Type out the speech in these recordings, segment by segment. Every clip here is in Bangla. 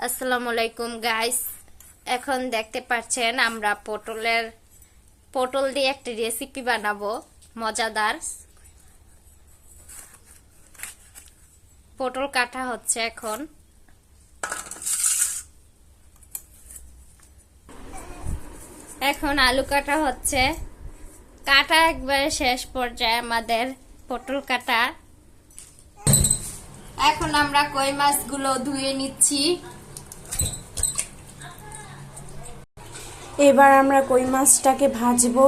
আসসালামু আলাইকুম গাইস, এখন দেখতে পাচ্ছেন আমরা পটল দিয়ে একটা রেসিপি বানাবো মজাদার। পটল কাটা হচ্ছে এখন আলু কাটা হচ্ছে। কাটা একবারে শেষ পর্যায়ে আমাদের পটল কাটা। এখন আমরা কই মাছগুলো ধুয়ে নিচ্ছি। এবার আমরা কই মাছটাকে ভাজবো।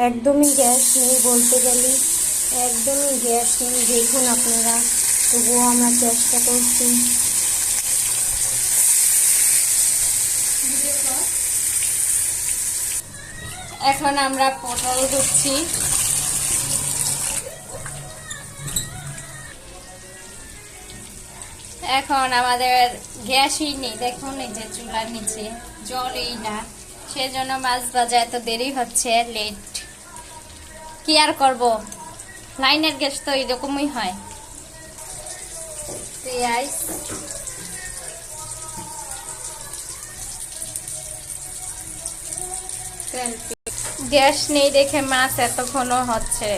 একদমই গ্যাস নেই, বলতে গেলে একদমই গ্যাস নেই। দেখুন আপনারা, তবুও আমরা চেষ্টা করছি। এখন আমরা পটল ধুচ্ছি। এখন আমাদের গ্যাসই নেই, দেখুন এই যে চুলার নিচে জলই না, সেজন্য মাছ ভাজা এত দেরি হচ্ছে, লেট। কি আর করব, লাইনের গ্যাস তো এরকমই হয়। পেঁয়াজ, গ্যাস নেই দেখে মাছ এতক্ষণও হচ্ছে।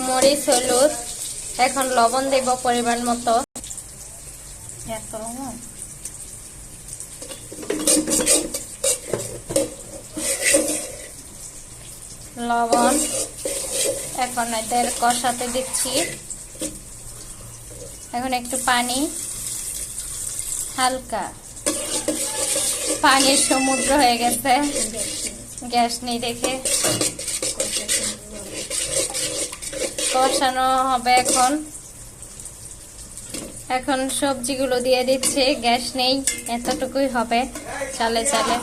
মরিচ, হলুদ, এখন লবণ দেব পরিমাণ মতো। লবণ এখন এদের কষাতে দিচ্ছি। এখন একটু পানি, হালকা পানির সমুদ্র হয়ে গেছে, গ্যাস নেই দেখে। কষানো হবে এখন সবজিগুলো দিয়ে দিচ্ছে, গ্যাস নেই, এতটুকুই হবে, চালে চালে।